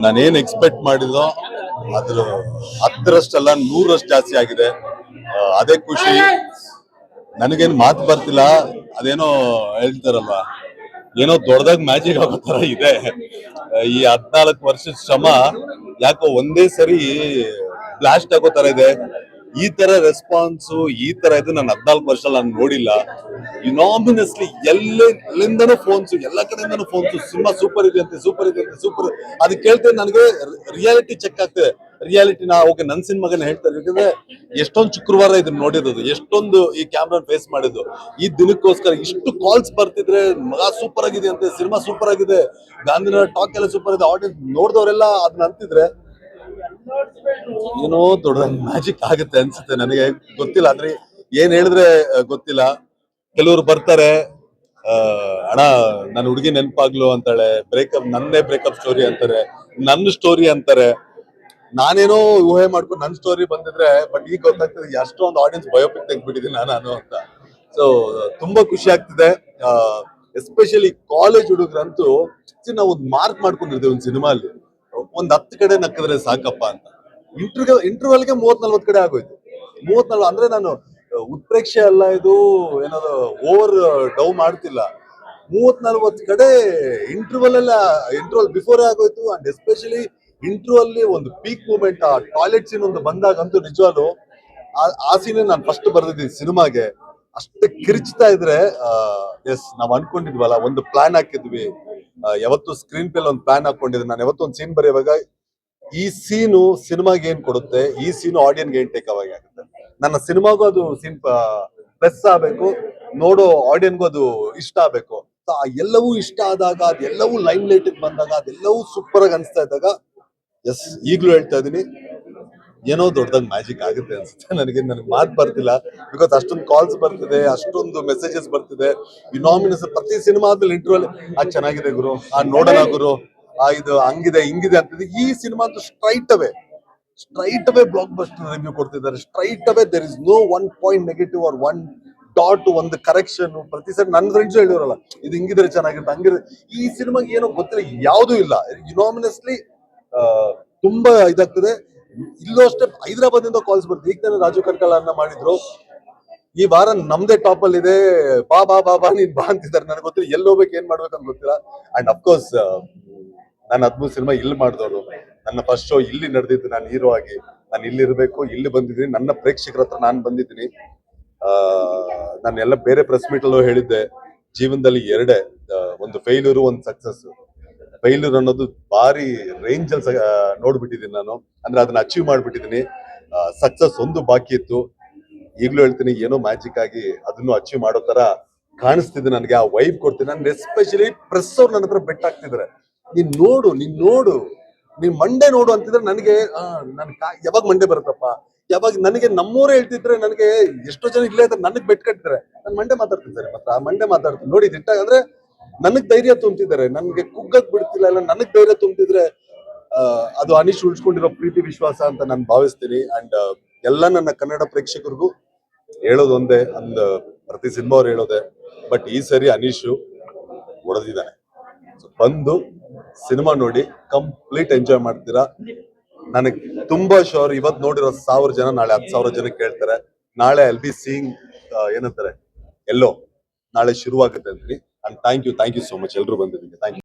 ನಾನೇನ್ ಎಕ್ಸ್ಪೆಕ್ಟ್ ಮಾಡಿದ್ನೋ ಅದ್ರ 10ರಷ್ಟಲ್ಲ 100ರಷ್ಟು ಜಾಸ್ತಿ ಆಗಿದೆ. ಅದೇ ಖುಷಿ. ನನಗೇನು ಮಾತು ಬರ್ತಿಲ್ಲ. ಅದೇನೋ ಹೇಳ್ತಾರಲ್ವಾ, ಏನೋ ದೊಡ್ಡದಾಗಿ ಮ್ಯಾಜಿಕ್ ಆಗೋ ತರ ಇದೆ. ಈ 14 ವರ್ಷದ ಶ್ರಮ ಯಾಕೋ ಒಂದೇ ಸರಿ ಬ್ಲಾಸ್ಟ್ ಆಗೋ ತರ ಇದೆ. ಈ ತರ ರೆಸ್ಪಾನ್ಸು, ಈ ತರ ಇದು ನಾನು 14 ವರ್ಷ ನಾನು ನೋಡಿಲ್ಲ. ಇನಾಮಿನಸ್ಲಿ ಎಲ್ಲಿಂದನೂ ಫೋನ್ಸ್, ಎಲ್ಲ ಕಡೆಯಿಂದನೂ ಫೋನ್ಸ್, ಸಿನಿಮಾ ಸೂಪರ್ ಇದೆ ಅಂತೆ, ಸೂಪರ್ ಇದೆ ಅಂತೆ, ಸೂಪರ್. ಅದು ಕೇಳ್ತೇನೆ, ನನಗೆ ರಿಯಾಲಿಟಿ ಚೆಕ್ ಆಗ್ತದೆ. ರಿಯಾಲಿಟಿನ ಓಕೆ, ನನ್ನ ಸಿನಿಮಾಗನ್ನ ಹೇಳ್ತಾರೆ. ಯಾಕಂದ್ರೆ ಎಷ್ಟೊಂದು ಶುಕ್ರವಾರ ಇದನ್ನ ನೋಡಿರೋದು, ಎಷ್ಟೊಂದು ಈ ಕ್ಯಾಮ್ರಾ ಫೇಸ್ ಮಾಡಿದ್ದು, ಈ ದಿನಕ್ಕೋಸ್ಕರ ಇಷ್ಟು ಕಾಲ್ಸ್ ಬರ್ತಿದ್ರೆ, ಮಗ ಸೂಪರ್ ಆಗಿದೆ ಅಂತೆ, ಸಿನಿಮಾ ಸೂಪರ್ ಆಗಿದೆ, ಗಾಂಧಿನಗರ ಟಾಕ್ ಎಲ್ಲ ಸೂಪರ್ ಇದೆ, ಆಡಿಯನ್ಸ್ ನೋಡಿದವರೆಲ್ಲ ಅದನ್ನ ಅಂತಿದ್ರೆ ಏನೋ ದೊಡ್ಡ ಮ್ಯಾಜಿಕ್ ಆಗುತ್ತೆ ಅನ್ಸುತ್ತೆ. ನನಗೆ ಗೊತ್ತಿಲ್ಲ, ಅಂದ್ರೆ ಏನ್ ಹೇಳಿದ್ರೆ ಗೊತ್ತಿಲ್ಲ. ಕೆಲವರು ಬರ್ತಾರೆ, ಅಣ್ಣ ನನ್ನ ಹುಡುಗಿ ನೆನಪಾಗ್ಲು ಅಂತಾಳೆ, ಬ್ರೇಕಪ್, ನಂದೇ ಬ್ರೇಕಪ್ ಸ್ಟೋರಿ ಅಂತಾರೆ, ನನ್ನ ಸ್ಟೋರಿ ಅಂತಾರೆ. ನಾನೇನೋ ಊಹೆ ಮಾಡ್ಕೊಂಡು ನನ್ನ ಸ್ಟೋರಿ ಬಂದಿದ್ರೆ, ಬಟ್ ಈಗ ಗೊತ್ತಾಗ್ತದೆ ಎಷ್ಟೊಂದು ಆಡಿಯನ್ಸ್ ಬಯೋಪಿಕ್ ತೆಗ್ದ್ಬಿಟ್ಟಿದ್ದೀನಿ ನಾನು ಅಂತ. ಸೊ ತುಂಬಾ ಖುಷಿ ಆಗ್ತಿದೆ. ಎಸ್ಪೆಷಲಿ ಕಾಲೇಜ್ ಹುಡುಗರಂತೂ ನಾವು ಒಂದು ಮಾರ್ಕ್ ಮಾಡ್ಕೊಂಡಿರ್ತೀವಿ ಒಂದು ಸಿನಿಮಾ ಅಲ್ಲಿ, ಒಂದ್ 10 ಕಡೆ ನಕ್ಕಿದ್ರೆ ಸಾಕಪ್ಪ ಅಂತ. ಇಂಟರ್ವಲ್ಗೆ 30-40 ಕಡೆ ಆಗೋಯ್ತು. 30-40 ಅಂದ್ರೆ ನಾನು ಉತ್ಪ್ರೇಕ್ಷೆ ಅಲ್ಲ, ಇದು ಏನಾದ್ರು ಓವರ್ ಡೌ ಮಾಡ್ತಿಲ್ಲ. 30-40 ಕಡೆ ಇಂಟರ್ವಲ್ ಬಿಫೋರ್ ಆಗೋಯ್ತು. ಅಂಡ್ ಎಸ್ಪೆಷಲಿ ಇಂಟರ್ವಲ್ ಒಂದು ಪೀಕ್ ಮೂಮೆಂಟ್, ಆ ಟಾಯ್ಲೆಟ್ ಸೀನ್ ಒಂದು ಬಂದಾಗಂತೂ ನಿಜವಾಗ್ಲು ಆ ಸೀನ್ ನಾನು ಫಸ್ಟ್ ಬರ್ದಿದ್ದೀನಿ ಸಿನಿಮಾಗೆ. ಅಷ್ಟೇ ಕಿರ್ಚ್ತಾ ಇದ್ರೆ, ಎಸ್ ನಾವ್ ಅನ್ಕೊಂಡಿದ್ವಲ್ಲ, ಒಂದು ಪ್ಲಾನ್ ಹಾಕಿದ್ವಿ. ಯಾವತ್ತು ಸ್ಕ್ರೀನ್ ಪ್ಲೇ ಒಂದು ಪ್ಲಾನ್ ಹಾಕೊಂಡಿದ್ದೆ ನಾನು. ಯಾವತ್ತು ಒಂದು ಸೀನ್ ಬರೆಯುವಾಗ ಈ ಸೀನು ಸಿನಿಮಾಗೆ ಏನ್ ಕೊಡುತ್ತೆ, ಈ ಸೀನು ಆಡಿಯನ್ಗೆ ಏನ್ ಟೇಕ್ ಅವಾಗ ಆಗುತ್ತೆ, ನನ್ನ ಸಿನಿಮಾಗೂ ಅದು ಸೀನ್ ಪ್ಲಸ್ ಆಗ್ಬೇಕು, ನೋಡೋ ಆಡಿಯನ್ಗೂ ಅದು ಇಷ್ಟ ಆಗ್ಬೇಕು. ಎಲ್ಲವೂ ಇಷ್ಟ ಆದಾಗ, ಅದೆಲ್ಲವೂ ಲೈನ್ ಲೈಟ್ ಬಂದಾಗ, ಅದೆಲ್ಲವೂ ಸೂಪರ್ ಆಗಿ ಅನ್ಸ್ತಾ ಇದ್ದಾಗ, ಎಸ್ ಈಗ್ಲೂ ಹೇಳ್ತಾ ಇದೀನಿ, ಏನೋ ದೊಡ್ಡದಾಗಿ ಮ್ಯಾಜಿಕ್ ಆಗುತ್ತೆ ಅನ್ಸುತ್ತೆ. ನನಗೆ ಮಾತು ಬರ್ತಿಲ್ಲ. ಬಿಕಾಸ್ ಅಷ್ಟೊಂದು ಕಾಲ್ಸ್ ಬರ್ತಿದೆ, ಅಷ್ಟೊಂದು ಮೆಸೇಜಸ್ ಬರ್ತಿದೆ. ಇನಾಮಿನಸ್ ಪ್ರತಿ ಸಿನಿಮಾ ಆದ್ಮೇಲೆ ಇಂಟರ್ವಲ್, ಚೆನ್ನಾಗಿದೆ ಗುರು, ನೋಡೋಣ ಗುರು, ಇದು ಹಂಗಿದೆ ಹಿಂಗಿದೆ ಅಂತಿದೆ. ಈ ಸಿನಿಮಾ ಅಂತೂ straight away blockbuster review ಕೊಡ್ತಿದ್ದಾರೆ. Straight away there is no one point negative or one dot, ಒಂದು ಕರೆಕ್ಷನ್. ಪ್ರತಿ ಸರಿ ನನ್ನ ಫ್ರೆಂಡ್ಸ್ ಹೇಳಿರಲ್ಲ, ಇದು ಹಿಂಗಿದ್ರೆ ಚೆನ್ನಾಗಿರುತ್ತೆ, ಹಂಗಿದ್ರೆ. ಈ ಸಿನಿಮಾಗೆ ಏನೋ ಗೊತ್ತಿಲ್ಲ, ಯಾವುದೂ ಇಲ್ಲ. ಇನಾಮಿನಸ್ಲಿ ತುಂಬಾ ಇದಾಗ್ತದೆ. ಇಲ್ಲೂ ಅಷ್ಟೇ ಹೈದರಾಬಾದ್ ಇಂದ ಕಾಲ್ಸ್ ಬರ್ತದೆ. ಈಗ ತಾನೇ ರಾಜು ಕರ್ಕಲ್ ಅನ್ನ ಮಾಡಿದ್ರು, ಈ ವಾರ ನಮ್ದೇ ಟಾಪ್ ಅಲ್ಲಿ ಇದೆ, ಬಾ ಬಾ ಬಾ ಬಾ ನೀನ್ ಬಾ ಅಂತಿದ್ದಾರೆ. ನನಗೆ ಗೊತ್ತಿಲ್ಲ ಎಲ್ಲಿ ಹೋಗ್ಬೇಕು, ಏನ್ ಮಾಡ್ಬೇಕಂತ ಗೊತ್ತಿಲ್ಲ. ಅಂಡ್ ಅಫ್ಕೋರ್ಸ್ ನಾನು 13 ಸಿನಿಮಾ ಇಲ್ಲಿ ಮಾಡಿದವರು, ನನ್ನ ಫಸ್ಟ್ ಶೋ ಇಲ್ಲಿ ನಡೆದಿದ್ದು, ನಾನು ಹೀರೋ ಆಗಿ ನಾನು ಇಲ್ಲಿ ಇರ್ಬೇಕು, ಇಲ್ಲಿ ಬಂದಿದ್ದೀನಿ, ನನ್ನ ಪ್ರೇಕ್ಷಕರ ಹತ್ರ ನಾನು ಬಂದಿದ್ದೀನಿ. ನಾನೆಲ್ಲ ಬೇರೆ ಪ್ರೆಸ್ ಮೀಟ್ ಅಲ್ಲೂ ಹೇಳಿದ್ದೆ, ಜೀವನದಲ್ಲಿ ಎರಡೇ, ಒಂದು ಫೇಲ್ಯೂರು, ಒಂದು ಸಕ್ಸಸ್. ಫೇಲ್ಯೂರ್ ಅನ್ನೋದು ಭಾರಿ ರೇಂಜ್ ಅಲ್ಲಿ ನೋಡ್ಬಿಟ್ಟಿದ್ದೀನಿ ನಾನು, ಅಂದ್ರೆ ಅದನ್ನ ಅಚೀವ್ ಮಾಡ್ಬಿಟ್ಟಿದ್ದೀನಿ. ಸಕ್ಸಸ್ ಒಂದು ಬಾಕಿ ಇತ್ತು. ಈಗ್ಲೂ ಹೇಳ್ತೀನಿ, ಏನೋ ಮ್ಯಾಜಿಕ್ ಆಗಿ ಅದನ್ನು ಅಚೀವ್ ಮಾಡೋ ತರ ಕಾಣಿಸ್ತಿದೆ ನನಗೆ. ಆ ವೈಬ್ ಕೊಡ್ತೀನಿ ನಾನು. ಎಸ್ಪೆಷಲಿ ಪ್ರೆಸ್ ಅವ್ರು ನನ್ನ ಹತ್ರ ಬೆಟ್ ಹಾಕ್ತಿದ್ದಾರೆ, ನೀನ್ ನೋಡು ನೀನ್ ಮಂಡೇ ನೋಡು ಅಂತಿದ್ರೆ ನನಗೆ ಯಾವಾಗ ಮಂಡೇ ಬರುತ್ತಪ್ಪ, ಯಾವಾಗ. ನನಗೆ ನಮ್ಮೂರೇ ಹೇಳ್ತಿದ್ರೆ, ನನಗೆ ಎಷ್ಟೋ ಜನ ಇಲ್ಲೇ ಇದ್ರೆ ನನಗ್ ಬೆಟ್ ಕಟ್ಟಿದ್ರೆ ನಾನು ಮಂಡೇ ಮಾತಾಡ್ತೀನಿ ಸರ್, ಮತ್ತೆ ಆ ಮಂಡೇ ಮಾತಾಡ್ತೀನಿ ನೋಡಿ. ದಿಟ್ಟ ಅಂದ್ರೆ ನನಗ್ ಧೈರ್ಯ ತುಂಬ್ತಿದ್ದಾರೆ, ನನ್ಗೆ ಕುಗ್ಗಕ್ ಬಿಡ್ತಿಲ್ಲ. ಇಲ್ಲ ನನಗ್ ಧೈರ್ಯ ತುಂಬ್ತಿದ್ರೆ ಅದು ಅನೀಶ್ ಉಳಿಸ್ಕೊಂಡಿರೋ ಪ್ರೀತಿ ವಿಶ್ವಾಸ ಅಂತ ನಾನು ಭಾವಿಸ್ತೀನಿ. ಅಂಡ್ ಎಲ್ಲ ನನ್ನ ಕನ್ನಡ ಪ್ರೇಕ್ಷಕರಿಗೂ ಹೇಳೋದು ಒಂದೇ, ಪ್ರತಿ ಸಿನಿಮಾ ಅವ್ರು ಹೇಳೋದೆ, ಬಟ್ ಈ ಸರಿ ಅನೀಶು ಹೊಡೆದಿದ್ದಾನೆ. ಬಂದು ಸಿನಿಮಾ ನೋಡಿ ಕಂಪ್ಲೀಟ್ ಎಂಜಾಯ್ ಮಾಡ್ತೀರಾ. ನನಗೆ ತುಂಬಾ ಶೋರ್, ಇವತ್ ನೋಡಿರೋ 1000 ಜನ ನಾಳೆ 10,000 ಜನ ಕೇಳ್ತಾರೆ. ನಾಳೆ ಐಲ್ ಬಿ ಸೀಯಿಂಗ್, ಏನಂತಾರೆ, ಎಲ್ಲೋ ನಾಳೆ ಶುರುವಾಗುತ್ತೆ ಅಂತೀನಿ. And thank you so much ಎಲ್ರು ಬಂದಿದ್ದೀವಿ. Thank you.